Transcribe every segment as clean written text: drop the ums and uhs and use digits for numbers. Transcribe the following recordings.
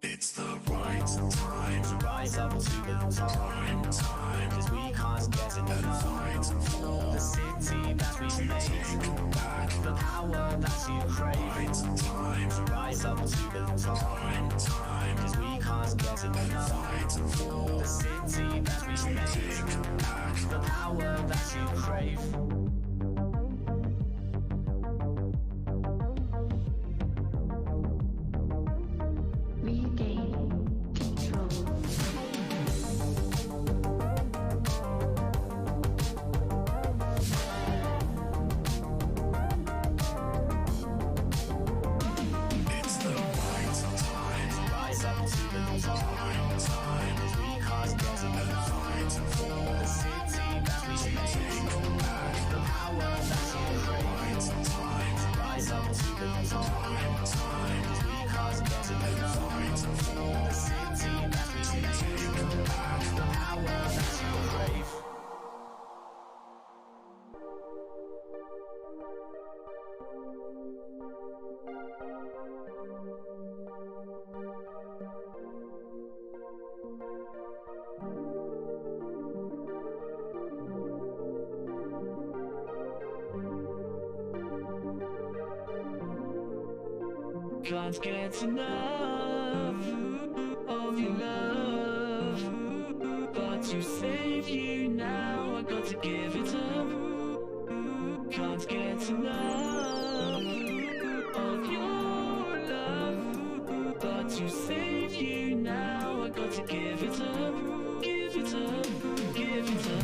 It's the right time to rise up to the top. Time, cause we can't get enough. The city that we made, back the power that you crave. Time to rise up to the top. Time, cause we can't get enough. The city that we made, back the power that you crave. Can't get enough of your love, but to save you now I got to give it up. Can't get enough of your love, but to save you now I got to give it up, give it up, give it up.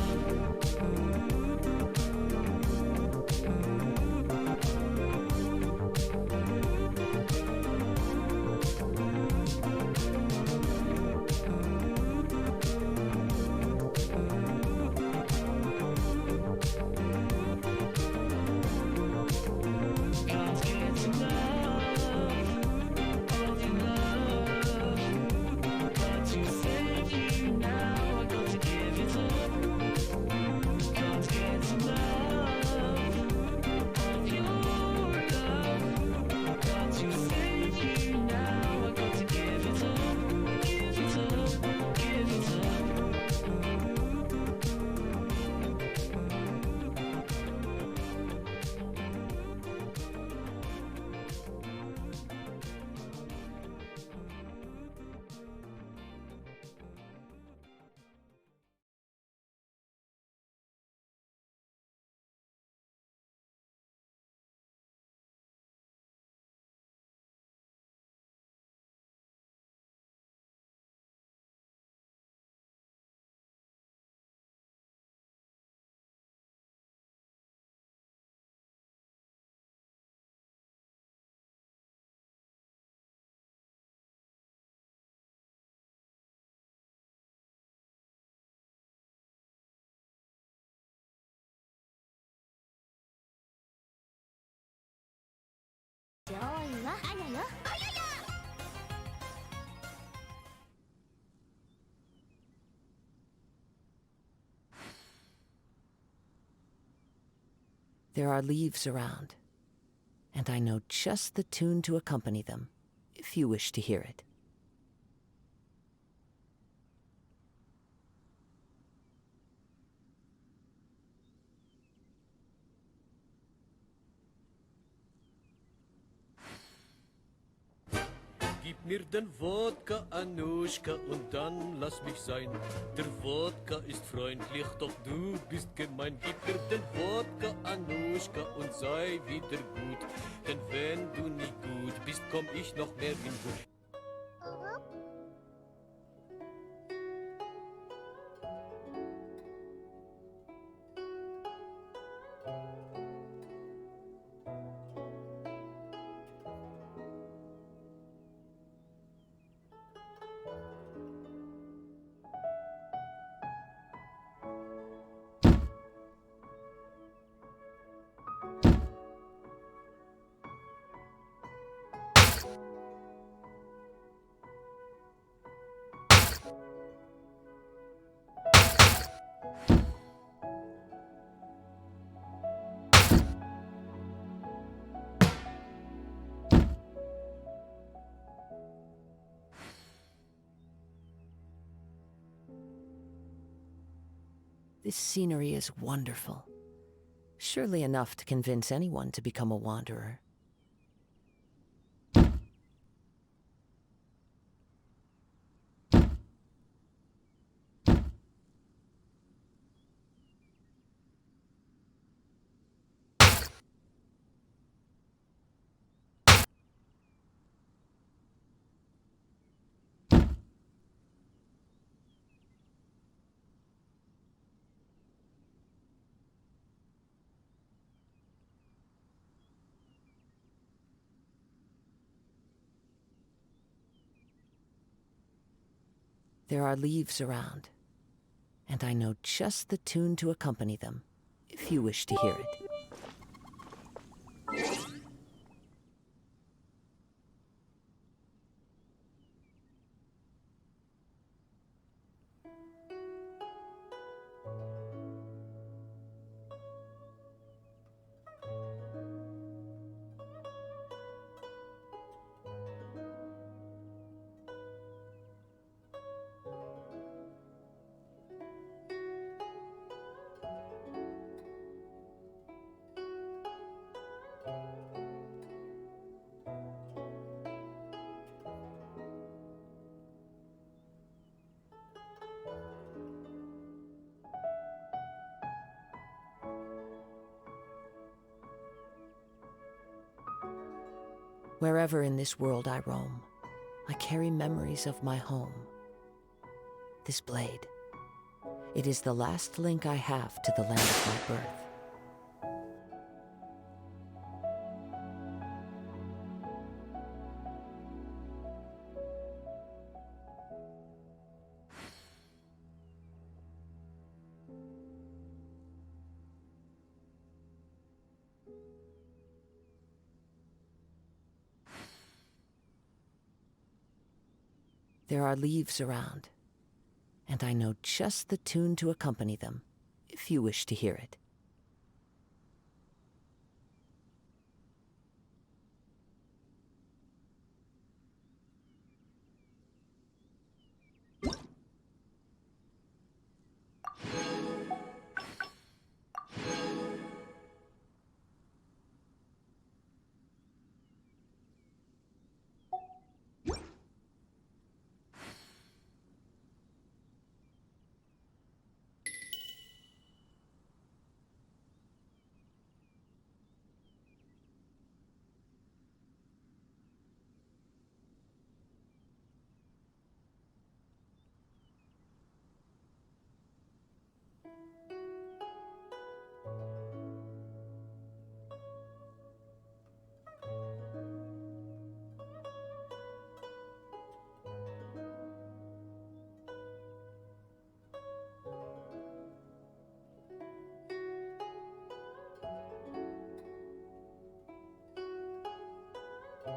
There are leaves around, and I know just the tune to accompany them, if you wish to hear it. Gib mir den Wodka, Anuschka, und dann lass mich sein. Der Wodka ist freundlich, doch du bist gemein. Gib mir den Wodka, Anuschka, und sei wieder gut. Denn wenn du nicht gut bist, komm ich noch mehr in Wut. This scenery is wonderful. Surely enough to convince anyone to become a wanderer. There are leaves around, and I know just the tune to accompany them, if you wish to hear it. Wherever in this world I roam, I carry memories of my home. This blade, it is the last link I have to the land of my birth. There are leaves around, and I know just the tune to accompany them, if you wish to hear it.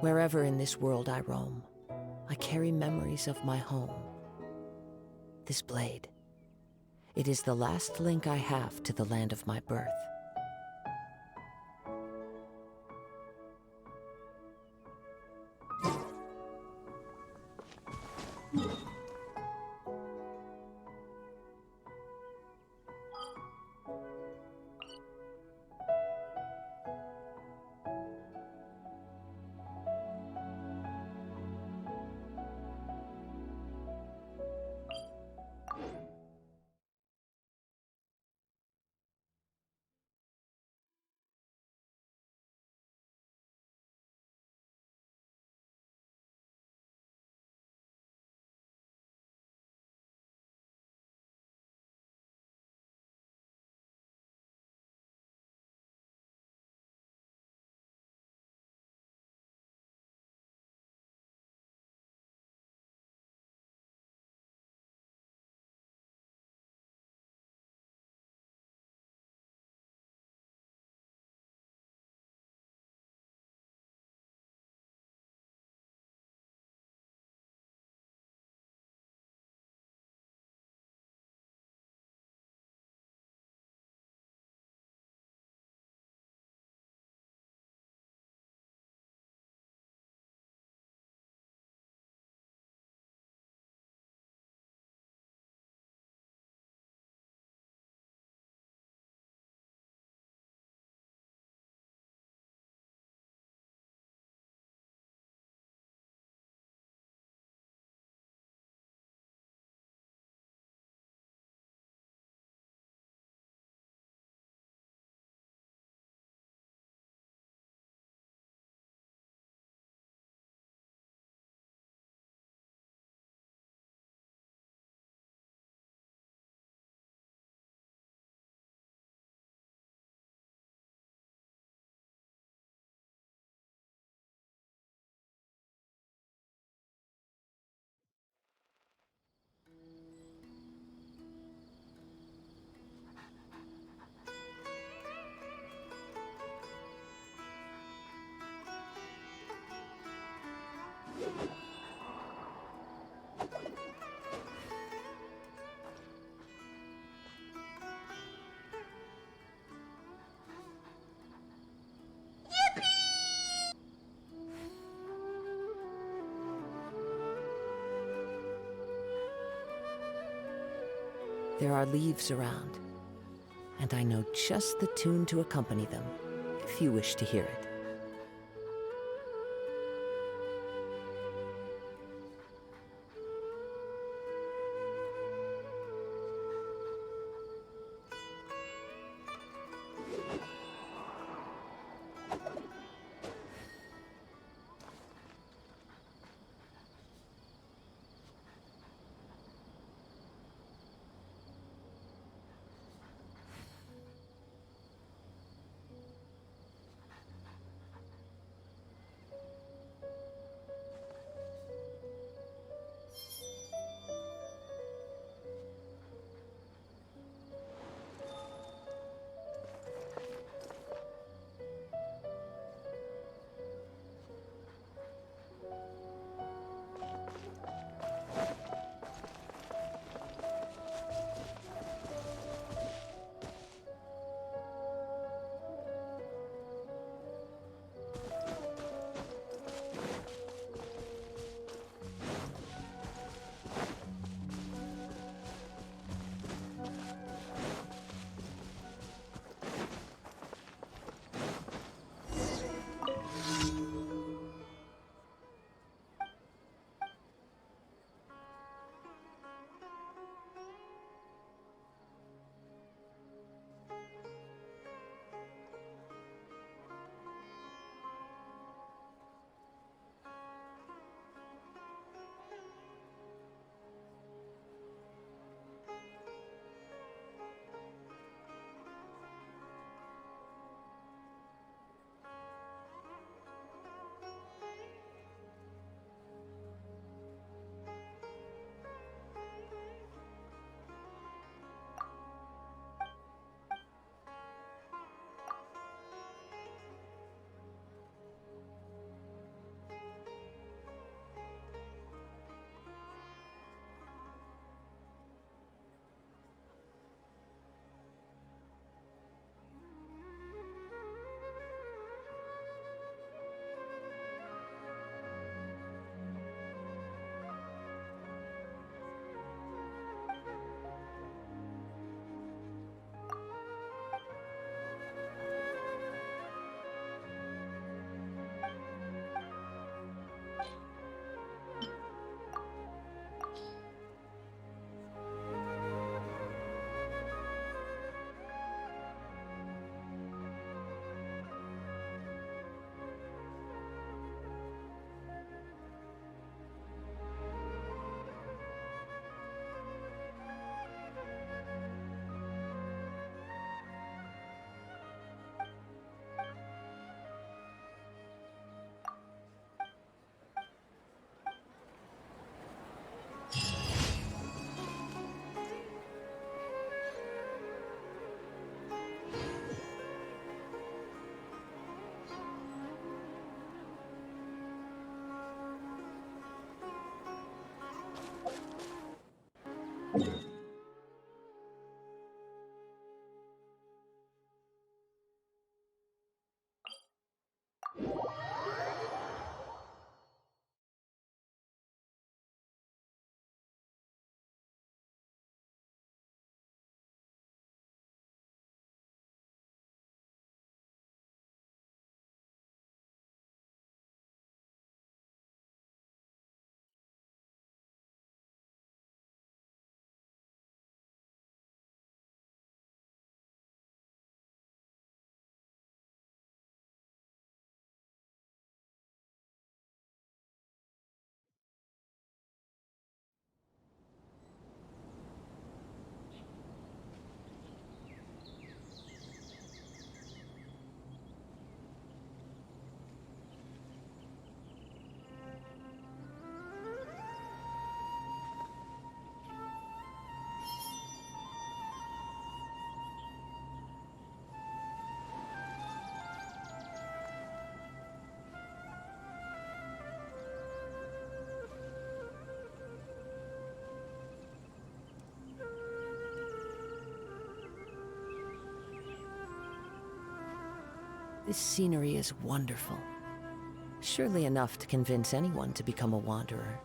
Wherever in this world I roam, I carry memories of my home. This blade, it is the last link I have to the land of my birth. There are leaves around, and I know just the tune to accompany them, if you wish to hear it. This scenery is wonderful. Surely enough to convince anyone to become a wanderer.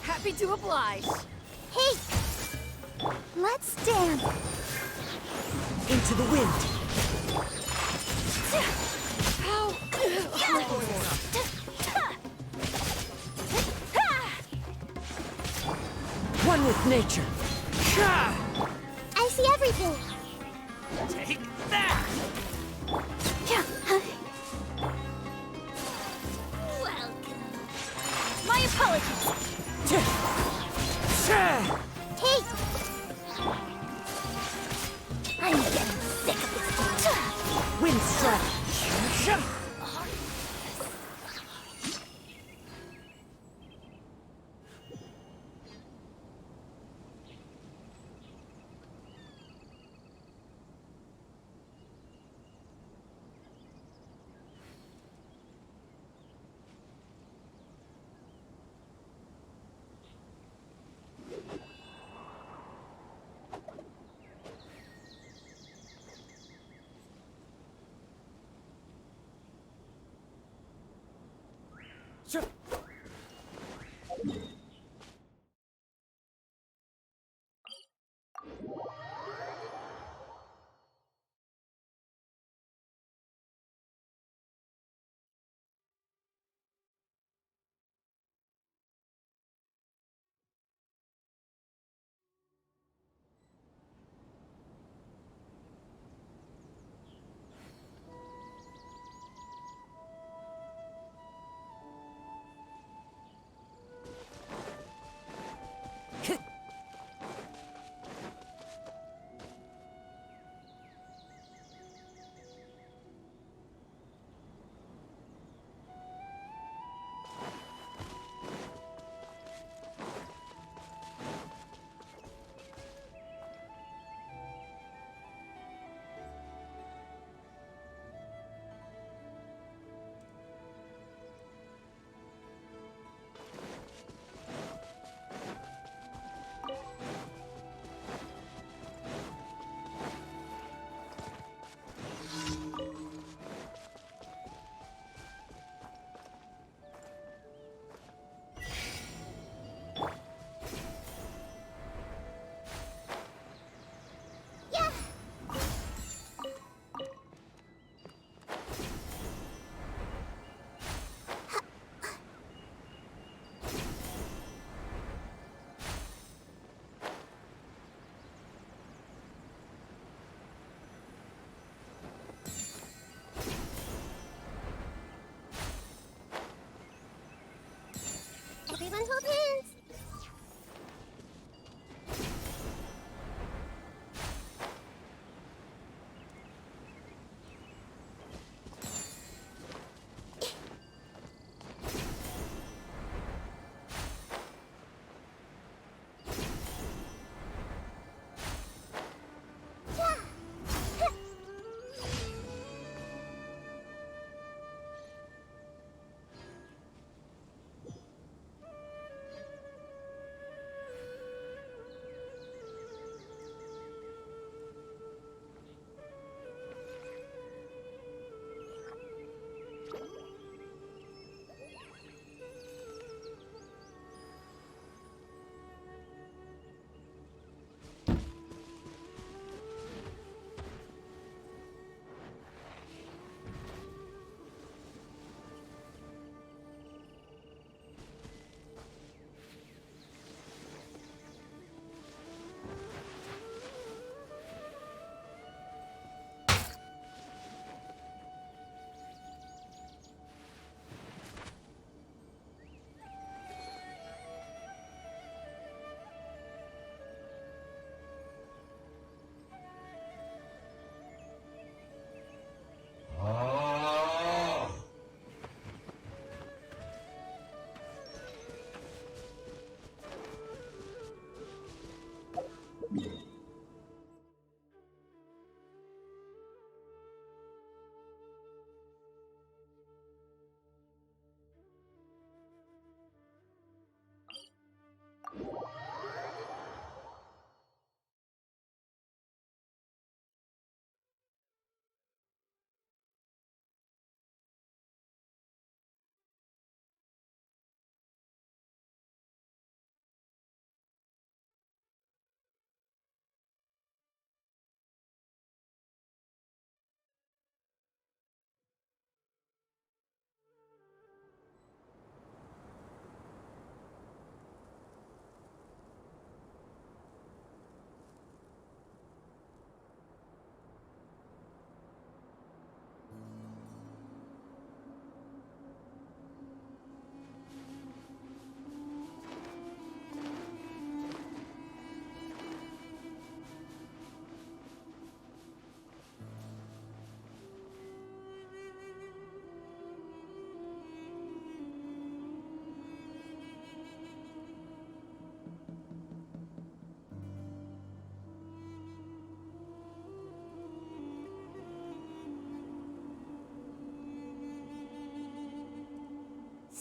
Happy to oblige. Hey! Let's dance! Into the wind! How? One with nature! I see everything! Take that! Welcome! My apologies! Hey! I'm getting sick of this. Wind strike!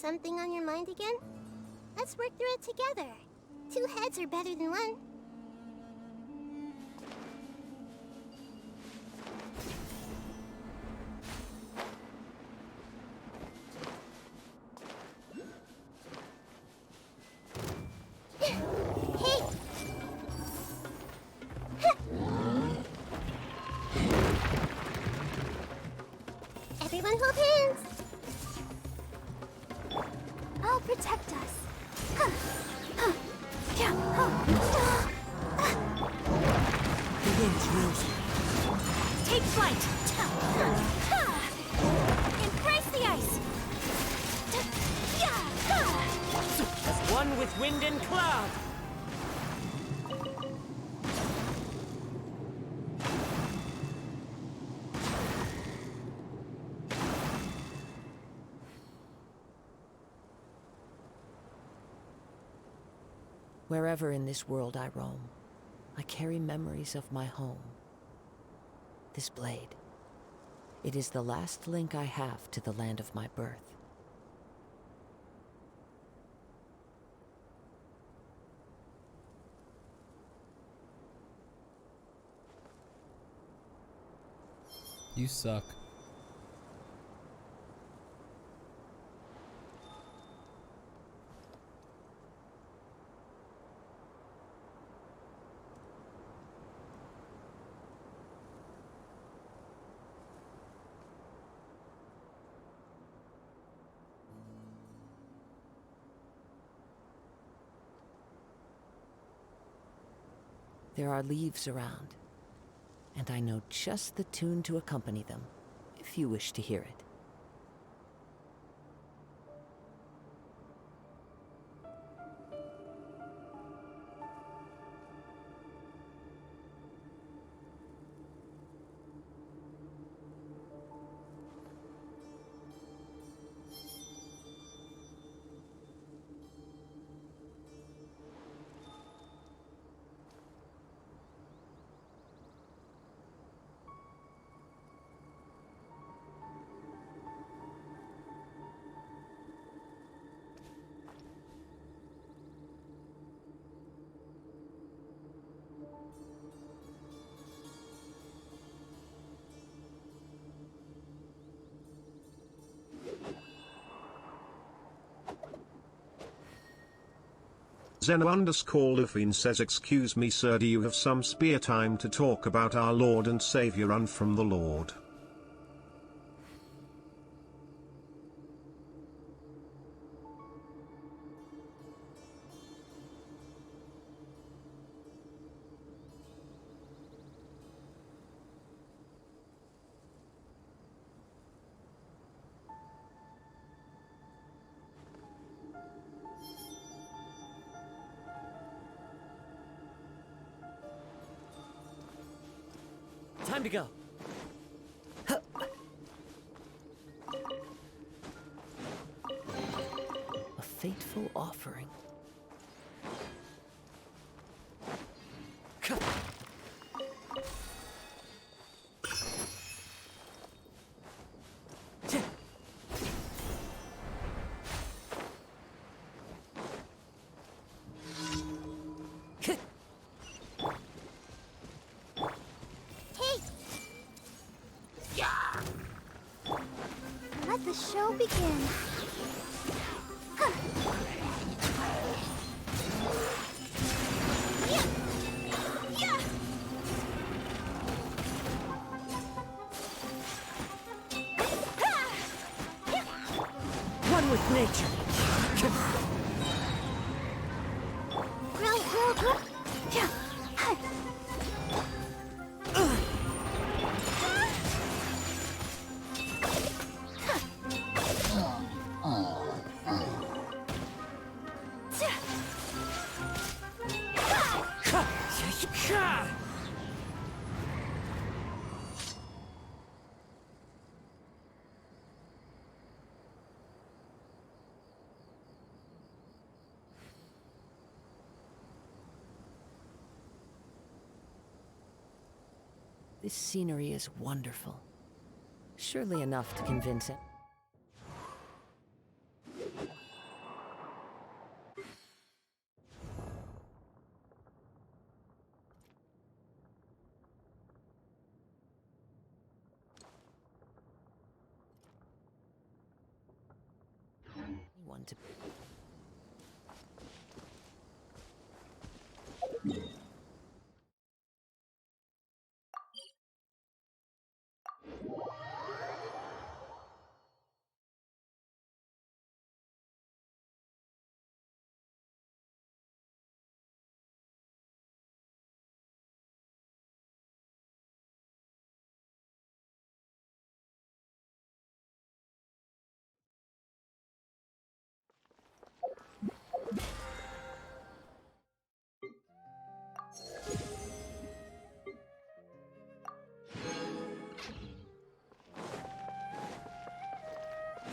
Something on your mind again? Let's work through it together. 2 heads are better than 1. Hey! Everyone hold hands! I'll protect us. The wind's rosy. Take flight! Embrace the ice! As one with wind and cloud. Wherever in this world I roam, I carry memories of my home. This blade, it is the last link I have to the land of my birth. You suck. There are leaves around, and I know just the tune to accompany them, if you wish to hear it. Zeno_Lufine says, excuse me sir, do you have some spare time to talk about our Lord and Savior Run from the Lord? Time to go. A fateful offering. Let the show begin. One with nature. This scenery is wonderful. Surely enough to convince him. one to...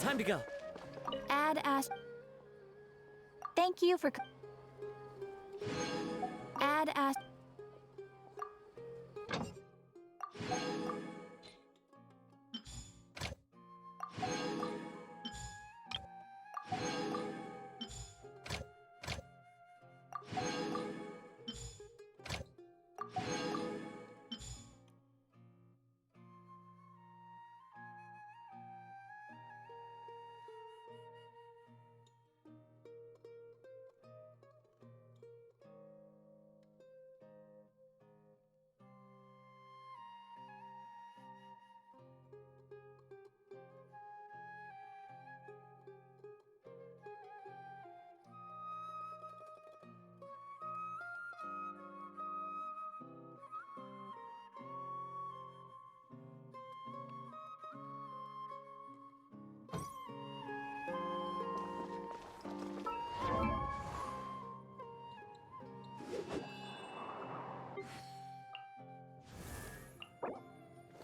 Time to go. Add as. Thank you for. Add as.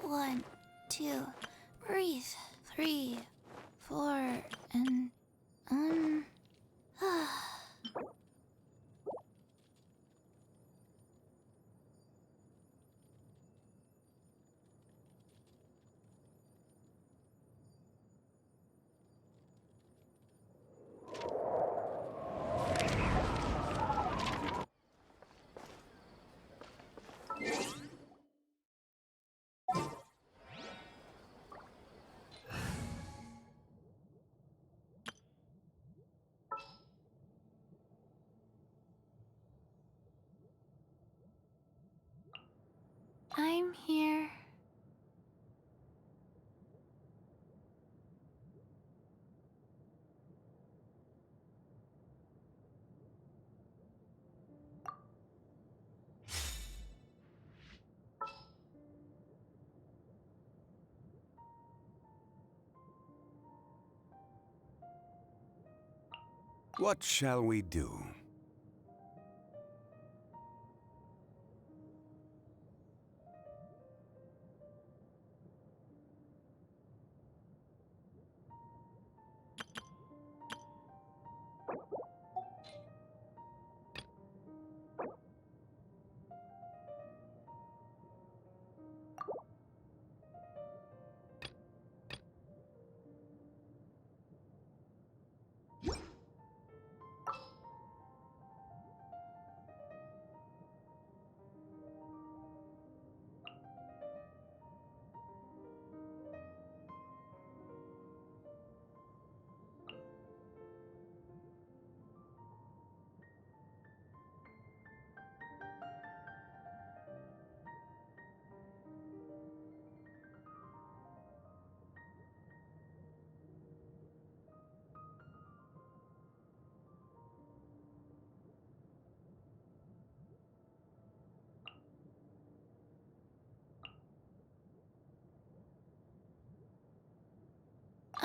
One, two, breathe. 3, 4, and I'm here. What shall we do?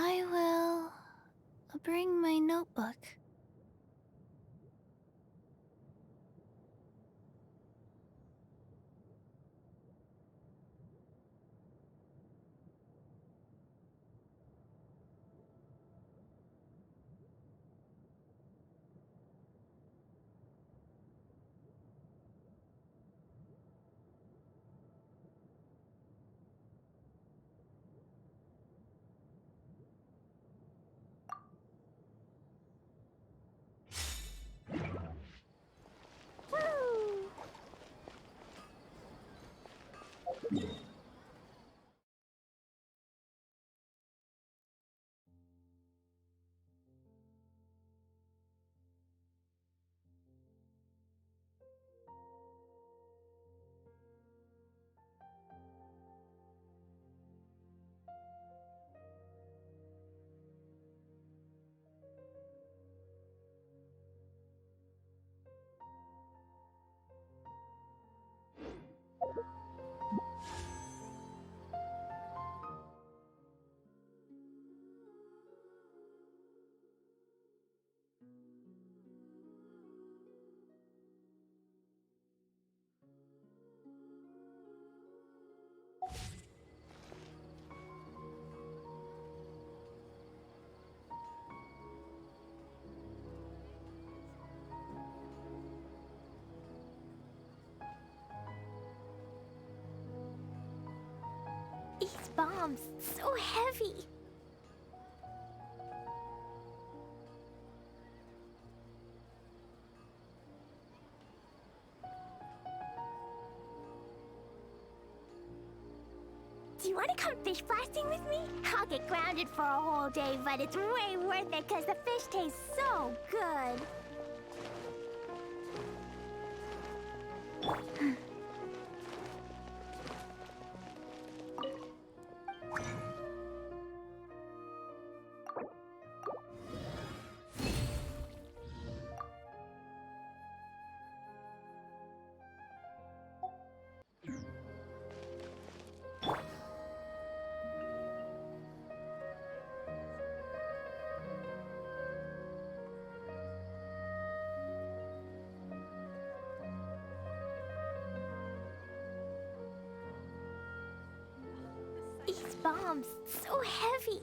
I will bring my notebook. bombs, so heavy. Do you want to come fish blasting with me? I'll get grounded for a whole day, but it's way worth it because the fish tastes so good. These bombs, so heavy.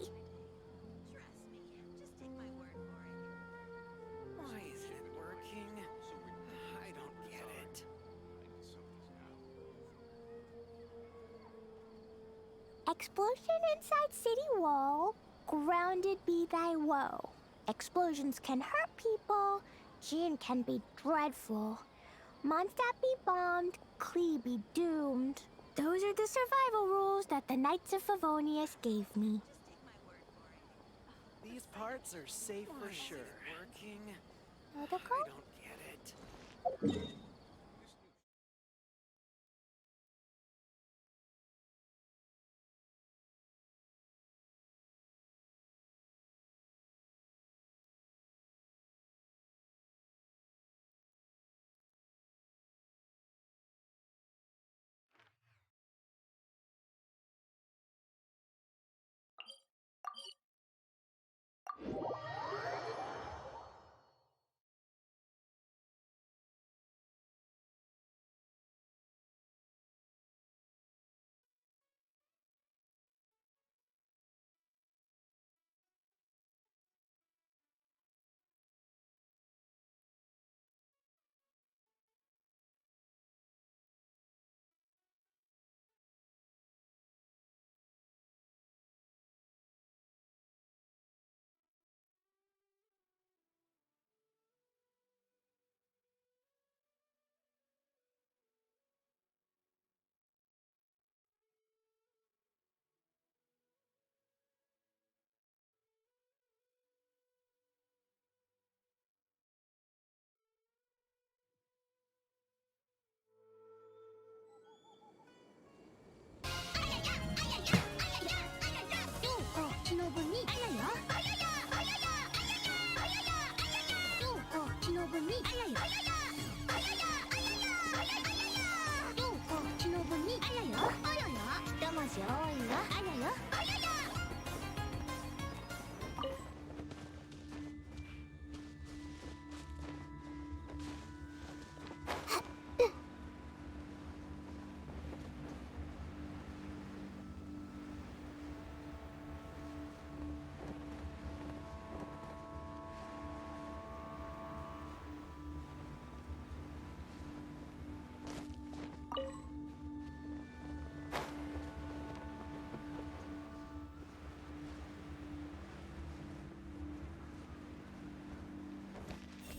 Why isn't it working? I don't get it. Explosion inside city wall. Grounded be thy woe. Explosions can hurt people. Jinn can be dreadful. Mondstadt be bombed. Klee be doomed. Those are the survival rules that the Knights of Favonius gave me. These parts are safe for sure. Working? I Protocol? don't get it.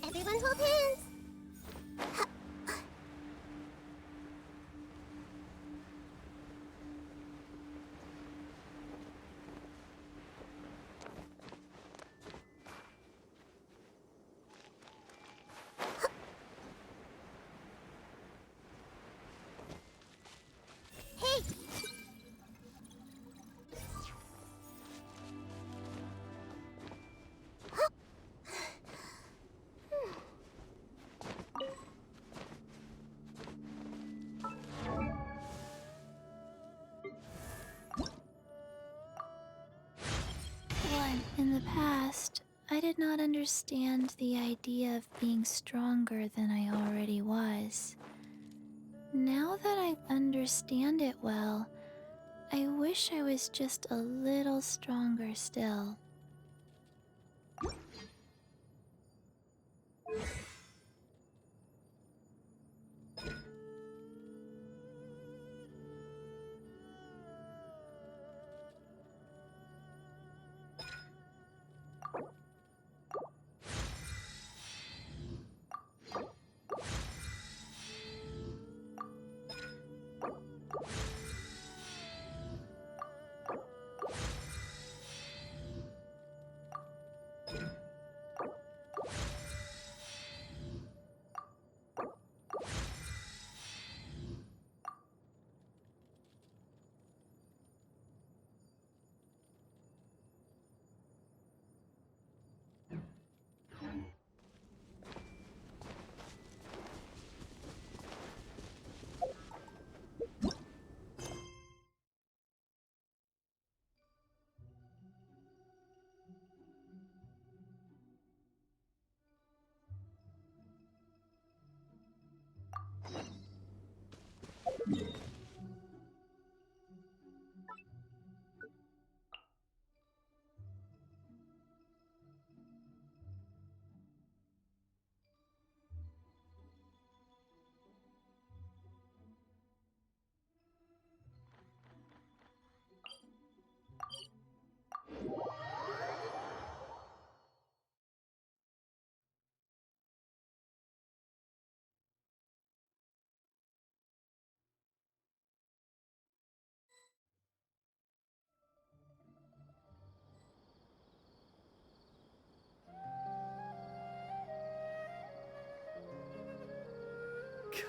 Everyone hold hands. Hey! In the past, I did not understand the idea of being stronger than I already was. Now that I understand it well, I wish I was just a little stronger still.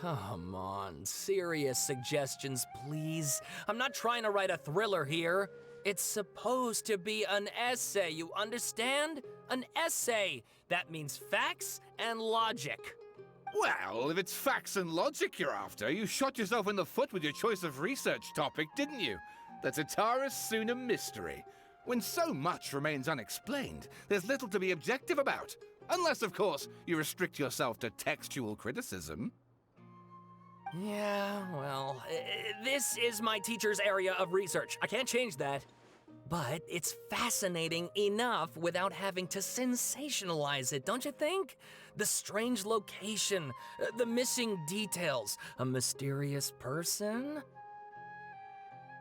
Come on, serious suggestions, please. I'm not trying to write a thriller here. It's supposed to be an essay, you understand? An essay. That means facts and logic. Well, if it's facts and logic you're after, you shot yourself in the foot with your choice of research topic, didn't you? The Tatara Suna mystery. When so much remains unexplained, there's little to be objective about. Unless, of course, you restrict yourself to textual criticism. Yeah, well, this is my teacher's area of research. I can't change that. But it's fascinating enough without having to sensationalize it, don't you think? The strange location, the missing details, a mysterious person.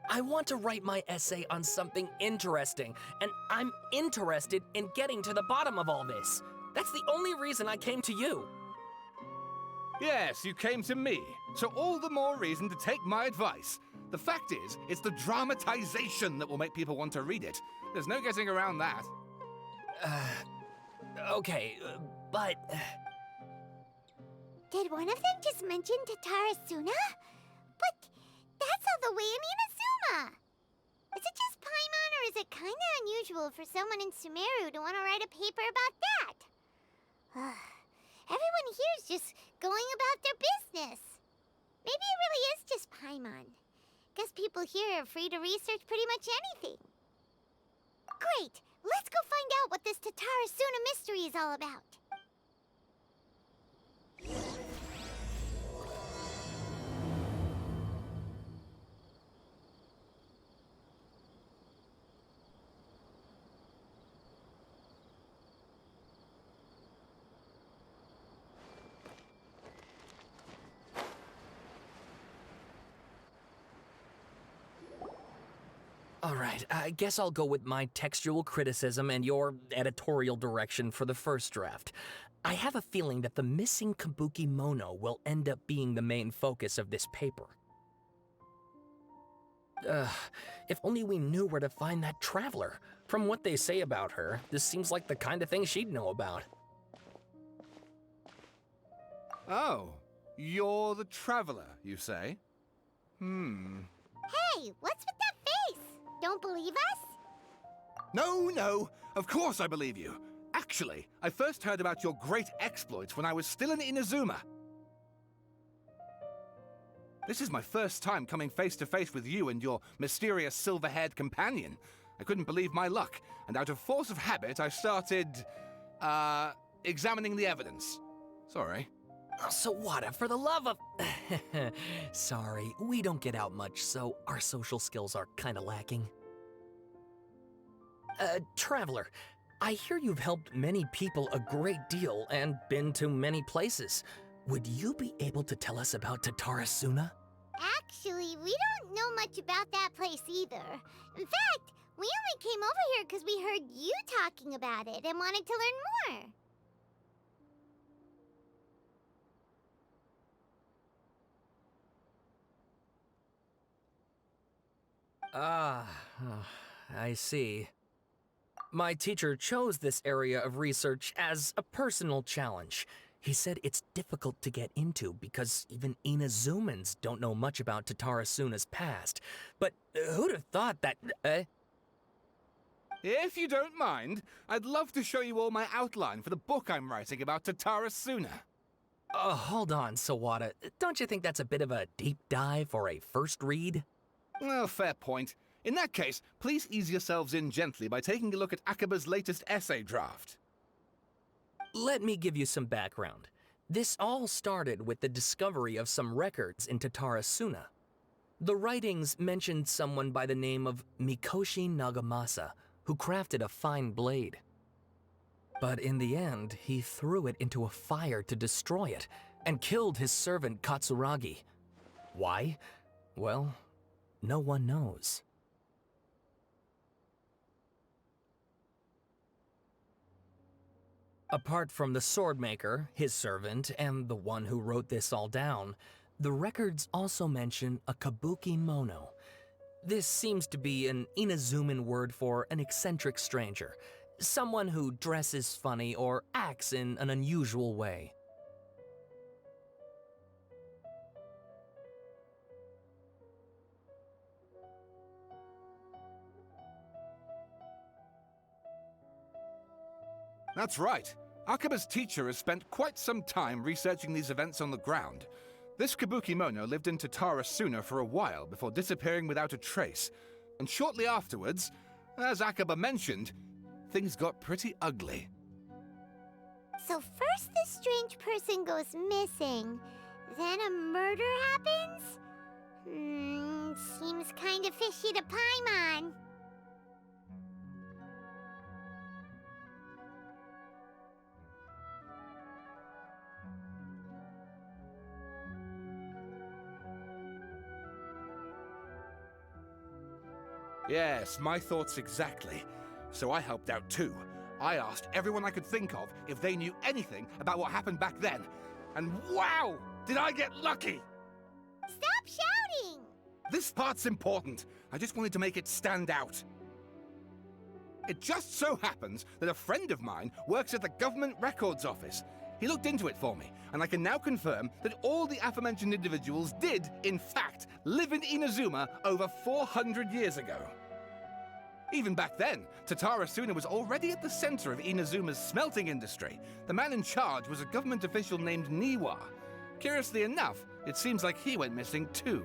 I want to write my essay on something interesting, and I'm interested in getting to the bottom of all this. That's the only reason I came to you. Yes, you came to me, so all the more reason to take my advice. The fact is, it's the dramatization that will make people want to read it. There's no getting around that. Okay, but... Did one of them just mention Tatara Suna? But that's all the way in Inazuma! Is it just Paimon, or is it kinda unusual for someone in Sumeru to want to write a paper about that? Everyone here is just going about their business. Maybe it really is just Paimon. Guess people here are free to research pretty much anything. Great! Let's go find out what this Tatara Suna mystery is all about. All right, I guess I'll go with my textual criticism and your editorial direction for the first draft. I have a feeling that the missing Kabuki Mono will end up being the main focus of this paper. If only we knew where to find that traveler. From what they say about her, this seems like the kind of thing she'd know about. Oh, you're the traveler, you say? Hey, what's with that face? Don't believe us? No, of course I believe you. Actually, I first heard about your great exploits when I was still in Inazuma. This is my first time coming face to face with you and your mysterious silver-haired companion. I couldn't believe my luck, and out of force of habit, I started, examining the evidence. Sorry. Oh, Sawada, for the love of... Sorry, we don't get out much, so our social skills are kinda lacking. Traveler, I hear you've helped many people a great deal and been to many places. Would you be able to tell us about Tatara Suna? Actually, we don't know much about that place either. In fact, we only came over here because we heard you talking about it and wanted to learn more. I see. My teacher chose this area of research as a personal challenge. He said it's difficult to get into because even Inazumans don't know much about Tatara Suna's past. But who'd have thought that... If you don't mind, I'd love to show you all my outline for the book I'm writing about Tatara Suna. Hold on, Sawada. Don't you think that's a bit of a deep dive for a first read? Well, fair point. In that case, please ease yourselves in gently by taking a look at Akaba's latest essay draft. Let me give you some background. This all started with the discovery of some records in Tatara Suna. The writings mentioned someone by the name of Mikoshi Nagamasa, who crafted a fine blade. But in the end, he threw it into a fire to destroy it, and killed his servant Katsuragi. Why? Well, no one knows. Apart from the swordmaker, his servant, and the one who wrote this all down, the records also mention a kabuki mono. This seems to be an Inazuman word for an eccentric stranger, someone who dresses funny or acts in an unusual way. That's right. Akaba's teacher has spent quite some time researching these events on the ground. This Kabukimono lived in Tatara Suna for a while before disappearing without a trace. And shortly afterwards, as Akaba mentioned, things got pretty ugly. So first this strange person goes missing, then a murder happens? Seems kinda fishy to Paimon. Yes, my thoughts exactly. So I helped out too. I asked everyone I could think of if they knew anything about what happened back then. And wow! Did I get lucky! Stop shouting! This part's important. I just wanted to make it stand out. It just so happens that a friend of mine works at the Government Records Office. He looked into it for me, and I can now confirm that all the aforementioned individuals did, in fact, live in Inazuma over 400 years ago. Even back then, Tatara Suna was already at the center of Inazuma's smelting industry. The man in charge was a government official named Niwa. Curiously enough, it seems like he went missing too.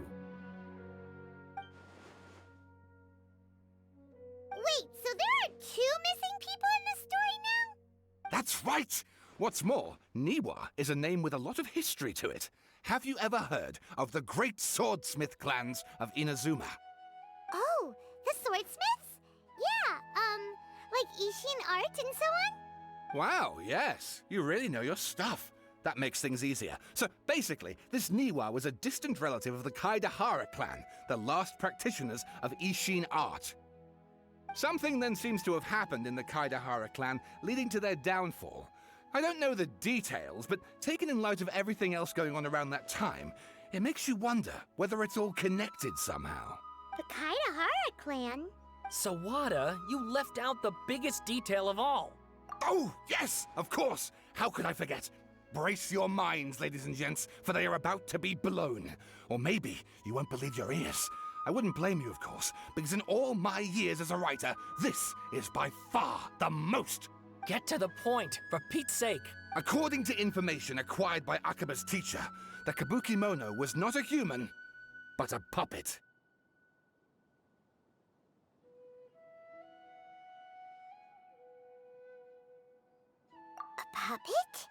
Wait, so there are 2 missing people in this story now? That's right! What's more, Niwa is a name with a lot of history to it. Have you ever heard of the great swordsmith clans of Inazuma? Oh, the swordsmiths? Yeah, like Ishin art and so on? Wow, yes. You really know your stuff. That makes things easier. So basically, this Niwa was a distant relative of the Kaidahara clan, the last practitioners of Ishin art. Something then seems to have happened in the Kaidahara clan, leading to their downfall. I don't know the details, but taken in light of everything else going on around that time, it makes you wonder whether it's all connected somehow. The Kaidahara clan? Sawada, you left out the biggest detail of all. Oh, yes, of course. How could I forget? Brace your minds, ladies and gents, for they are about to be blown. Or maybe you won't believe your ears. I wouldn't blame you, of course, because in all my years as a writer, this is by far the most. Get to the point, for Pete's sake. According to information acquired by Akaba's teacher, the Kabukimono was not a human, but a puppet. A puppet?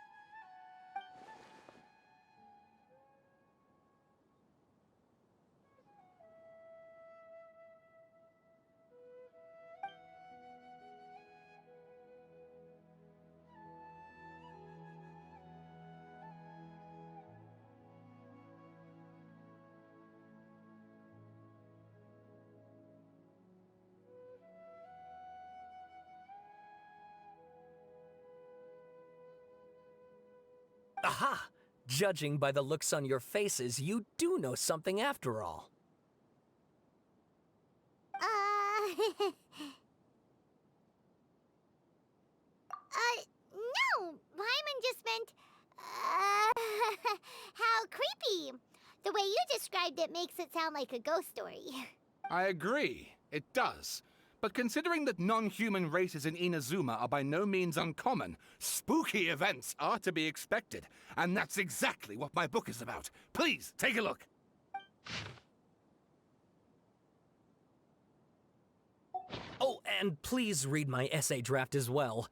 Aha! Judging by the looks on your faces, you do know something after all. No, Paimon just meant, how creepy. The way you described it makes it sound like a ghost story. I agree, it does. But considering that non-human races in Inazuma are by no means uncommon, spooky events are to be expected. And that's exactly what my book is about. Please, take a look. Oh, and please read my essay draft as well.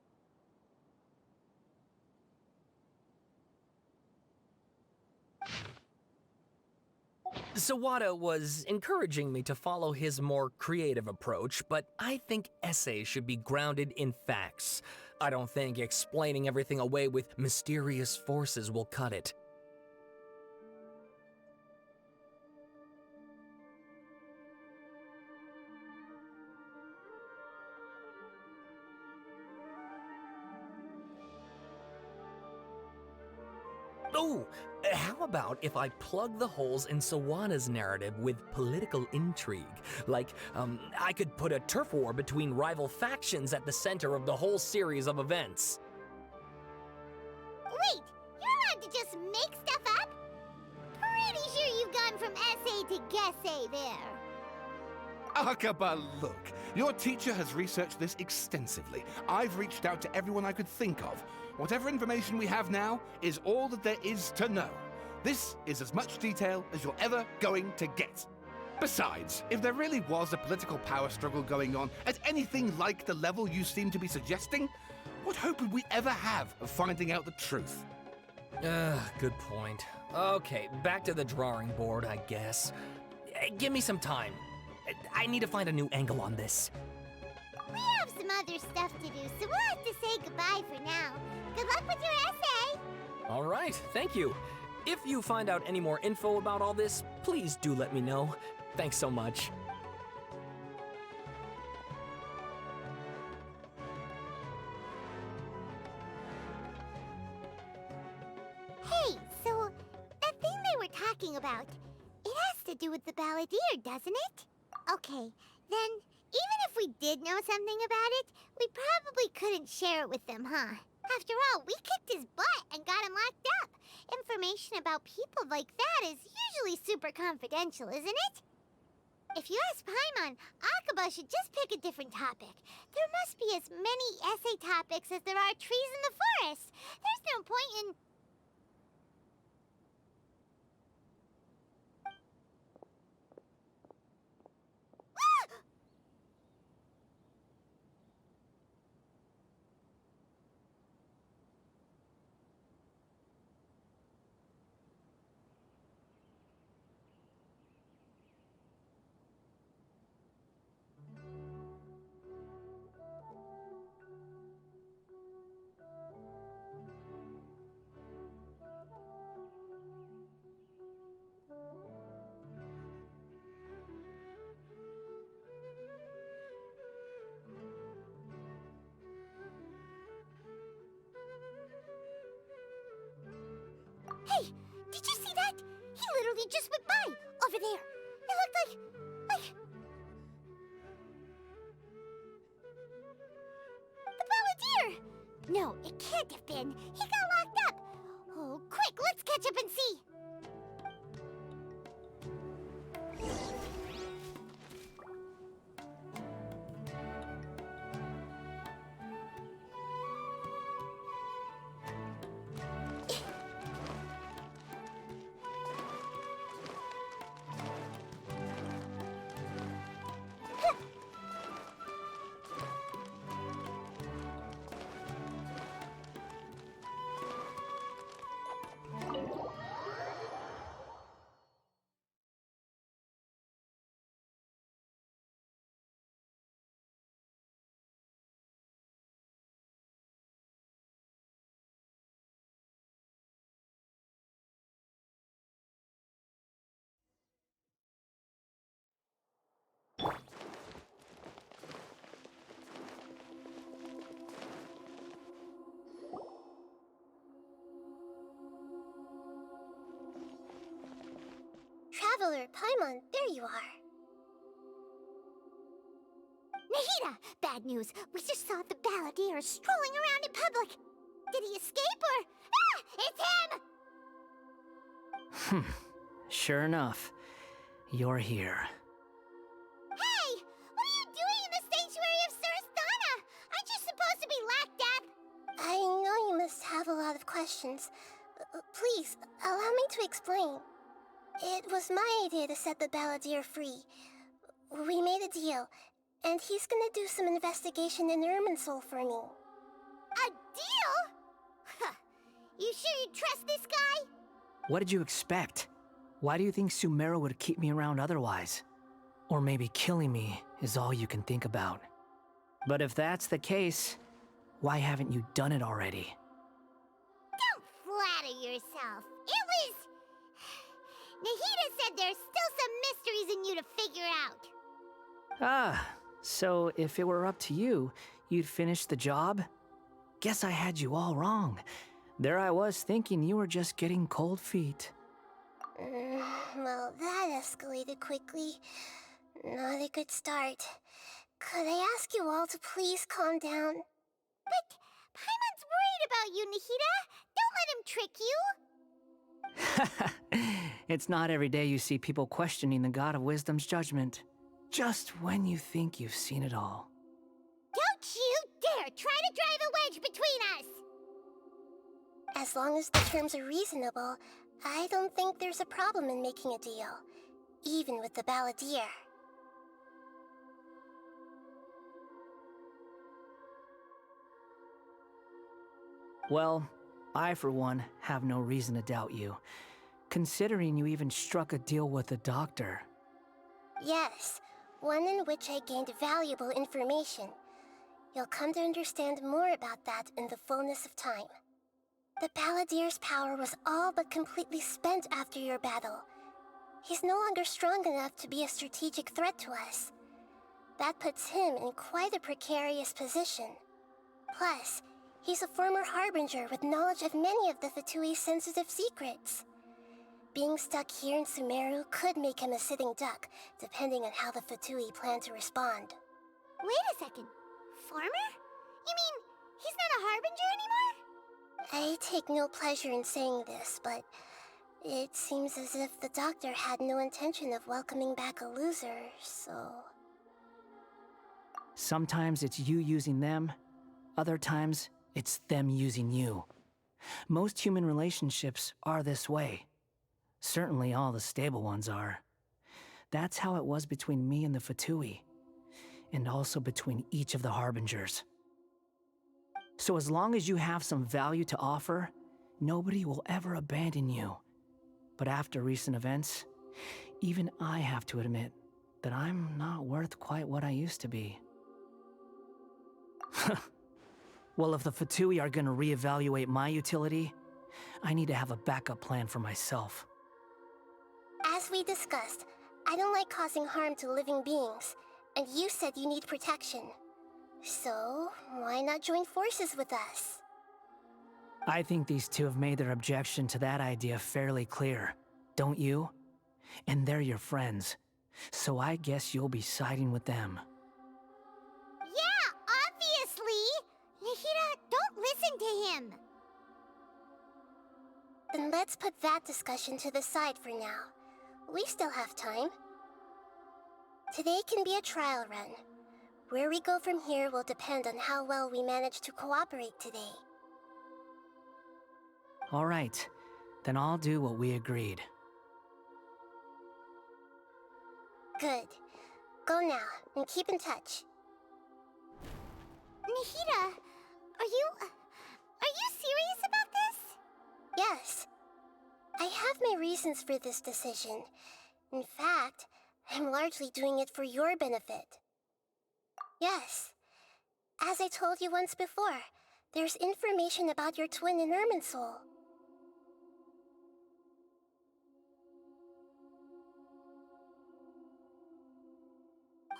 Sawada was encouraging me to follow his more creative approach, but I think essays should be grounded in facts. I don't think explaining everything away with mysterious forces will cut it. Oh, how about if I plug the holes in Sawada's narrative with political intrigue? Like, I could put a turf war between rival factions at the center of the whole series of events. Wait, you're allowed to just make stuff up? Pretty sure you've gone from essay to guessay there. Akaba, look. Your teacher has researched this extensively. I've reached out to everyone I could think of. Whatever information we have now is all that there is to know. This is as much detail as you're ever going to get. Besides, if there really was a political power struggle going on at anything like the level you seem to be suggesting, what hope would we ever have of finding out the truth? Good point. Okay, back to the drawing board, I guess. Give me some time. I need to find a new angle on this. We have some other stuff to do, so we'll have to say goodbye for now. Good luck with your essay! All right, thank you. If you find out any more info about all this, please do let me know. Thanks so much. Hey, so that thing they were talking about, it has to do with the balladeer, doesn't it? Okay, then even if we did know something about it, we probably couldn't share it with them, huh? After all, we kicked his butt and got him locked up. Information about people like that is usually super confidential, isn't it? If you ask Paimon, Akaba should just pick a different topic. There must be as many essay topics as there are trees in the forest. There's no point in... Hey, did you see that? He literally just went by, over there. It looked like... the balladeer! No, it can't have been. He got locked up. Oh, quick, let's catch up and see. Traveler, Paimon, there you are. Nahida! Bad news. We just saw the balladeer strolling around in public. Did he escape or... Ah! It's him! Sure enough. You're here. Hey! What are you doing in the sanctuary of Surasthana? Aren't you supposed to be locked up? I know you must have a lot of questions. Please, allow me to explain. It was my idea to set the balladeer free. We made a deal, and he's gonna do some investigation in Irminsul for me. A deal? Huh. You sure you trust this guy? What did you expect? Why do you think Sumeru would keep me around otherwise? Or maybe killing me is all you can think about. But if that's the case, why haven't you done it already? Don't flatter yourself. It was... Nahida said there's still some mysteries in you to figure out. Ah, so if it were up to you, you'd finish the job? Guess I had you all wrong. There I was thinking you were just getting cold feet. Well, that escalated quickly. Not a good start. Could I ask you all to please calm down? But Paimon's worried about you, Nahida. Don't let him trick you. It's not every day you see people questioning the God of Wisdom's judgment. Just when you think you've seen it all. Don't you dare try to drive a wedge between us! As long as the terms are reasonable, I don't think there's a problem in making a deal, even with the Balladeer. Well, I for one have no reason to doubt you, considering you even struck a deal with the doctor. Yes, one in which I gained valuable information. You'll come to understand more about that in the fullness of time. The Balladeer's power was all but completely spent after your battle. He's no longer strong enough to be a strategic threat to us. That puts him in quite a precarious position. Plus, he's a former Harbinger with knowledge of many of the Fatui's sensitive secrets. Being stuck here in Sumeru could make him a sitting duck, depending on how the Fatui plan to respond. Wait a second. Farmer? You mean he's not a Harbinger anymore? I take no pleasure in saying this, but it seems as if the doctor had no intention of welcoming back a loser, so... Sometimes it's you using them, other times it's them using you. Most human relationships are this way. Certainly all the stable ones are. That's how it was between me and the Fatui, and also between each of the Harbingers. So as long as you have some value to offer, nobody will ever abandon you. But after recent events, even I have to admit that I'm not worth quite what I used to be. Well, if the Fatui are gonna reevaluate my utility, I need to have a backup plan for myself. As we discussed, I don't like causing harm to living beings, and you said you need protection. So, why not join forces with us? I think these two have made their objection to that idea fairly clear, don't you? And they're your friends, so I guess you'll be siding with them. Yeah, obviously! Nahida, don't listen to him! Then let's put that discussion to the side for now. We still have time. Today can be a trial run. Where we go from here will depend on how well we manage to cooperate today. All right, then I'll do what we agreed. Good. Go now, and keep in touch. Nahida, are you serious about this? Yes. I have my reasons for this decision. In fact, I'm largely doing it for your benefit. Yes. As I told you once before, there's information about your twin in Irminsul.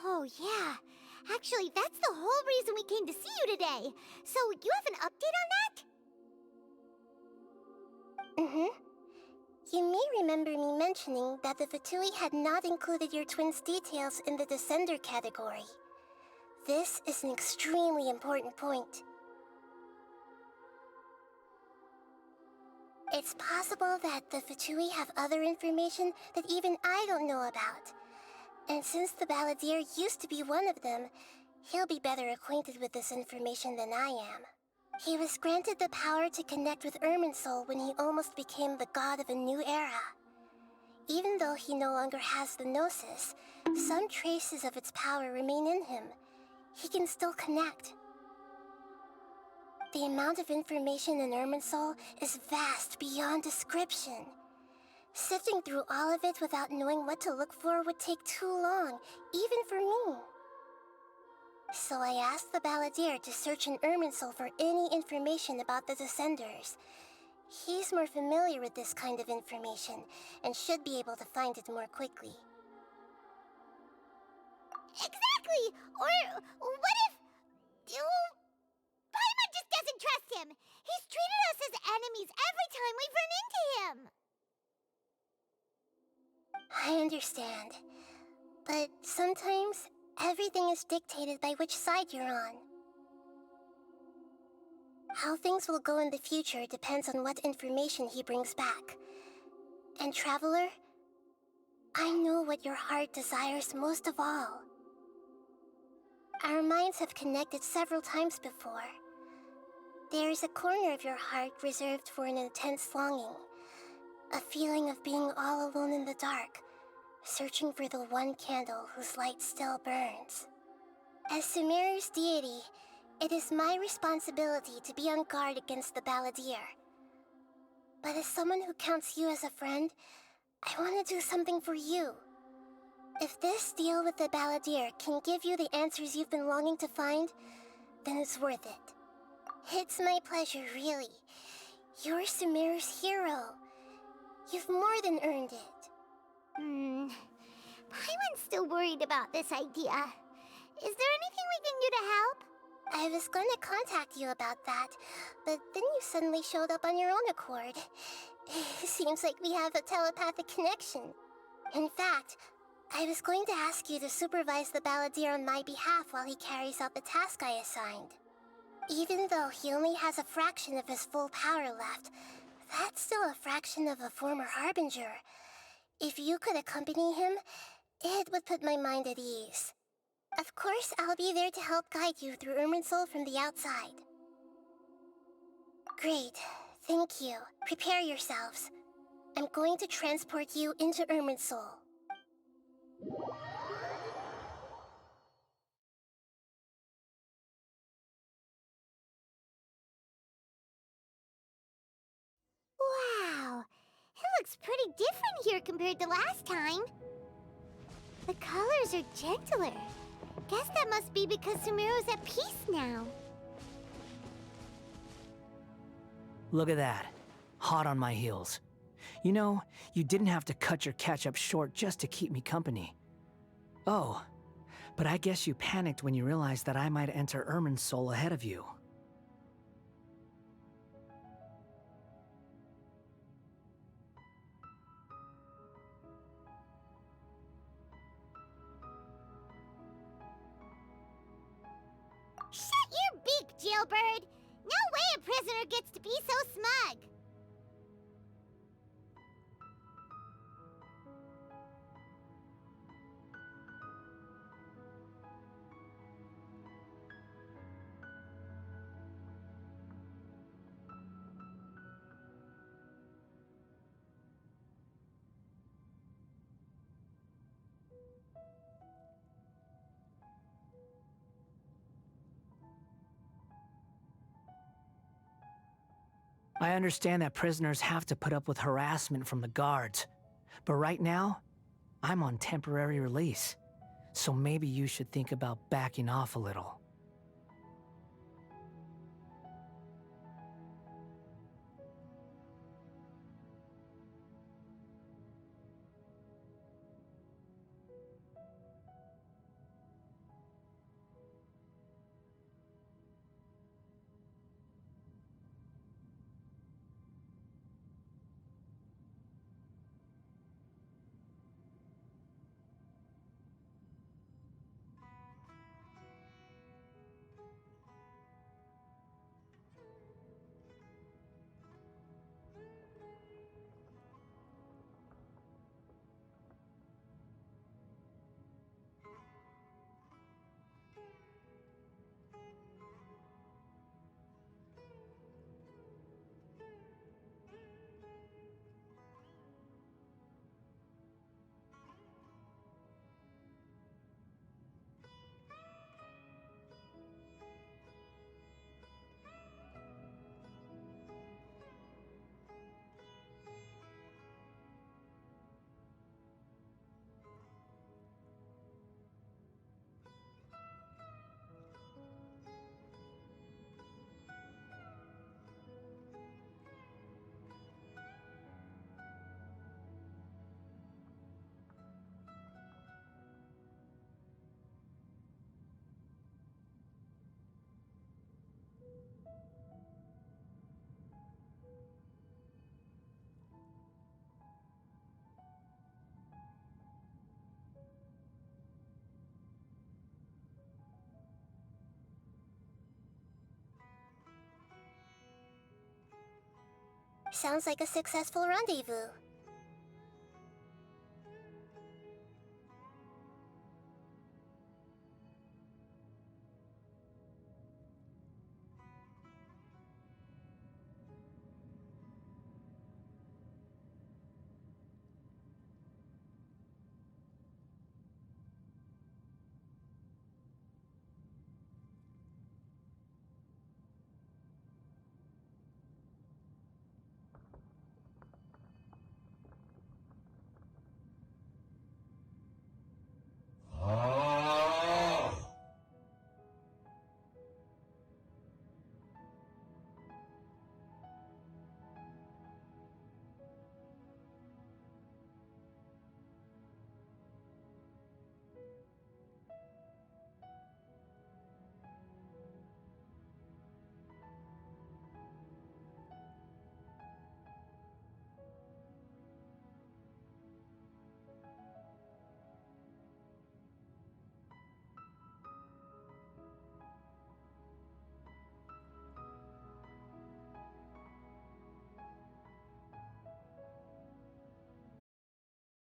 Oh yeah. Actually, that's the whole reason we came to see you today. So, you have an update on that? Mm-hmm. You may remember me mentioning that the Fatui had not included your twin's details in the Descender category. This is an extremely important point. It's possible that the Fatui have other information that even I don't know about. And since the Balladeer used to be one of them, he'll be better acquainted with this information than I am. He was granted the power to connect with Irminsul when he almost became the god of a new era. Even though he no longer has the Gnosis, some traces of its power remain in him. He can still connect. The amount of information in Irminsul is vast beyond description. Sifting through all of it without knowing what to look for would take too long, even for me. So I asked the Balladeer to search in Irminsul for any information about the Descenders. He's more familiar with this kind of information, and should be able to find it more quickly. Exactly! Or what if... Paimon just doesn't trust him! He's treated us as enemies every time we've run into him! I understand. But sometimes, everything is dictated by which side you're on. How things will go in the future depends on what information he brings back. And Traveler, I know what your heart desires most of all. Our minds have connected several times before. There is a corner of your heart reserved for an intense longing. A feeling of being all alone in the dark, searching for the one candle whose light still burns. As Sumeru's deity, it is my responsibility to be on guard against the Balladeer. But as someone who counts you as a friend, I want to do something for you. If this deal with the Balladeer can give you the answers you've been longing to find, then it's worth it. It's my pleasure, really. You're Sumeru's hero. You've more than earned it. Paimon's still worried about this idea. Is there anything we can do to help? I was going to contact you about that, but then you suddenly showed up on your own accord. Seems like we have a telepathic connection. In fact, I was going to ask you to supervise the Balladeer on my behalf while he carries out the task I assigned. Even though he only has a fraction of his full power left, that's still a fraction of a former Harbinger. If you could accompany him, it would put my mind at ease. Of course, I'll be there to help guide you through Irminsul from the outside. Great. Thank you. Prepare yourselves. I'm going to transport you into Irminsul. Wow, it looks pretty different here compared to last time. The colors are gentler. Guess that must be because Sumeru's at peace now. Look at that. Hot on my heels. You know, you didn't have to cut your catch-up short just to keep me company. Oh, but I guess you panicked when you realized that I might enter Irminsul ahead of you. Shut your beak, jailbird! No way a prisoner gets to be so smug! I understand that prisoners have to put up with harassment from the guards, but right now, I'm on temporary release, so maybe you should think about backing off a little. Sounds like a successful rendezvous.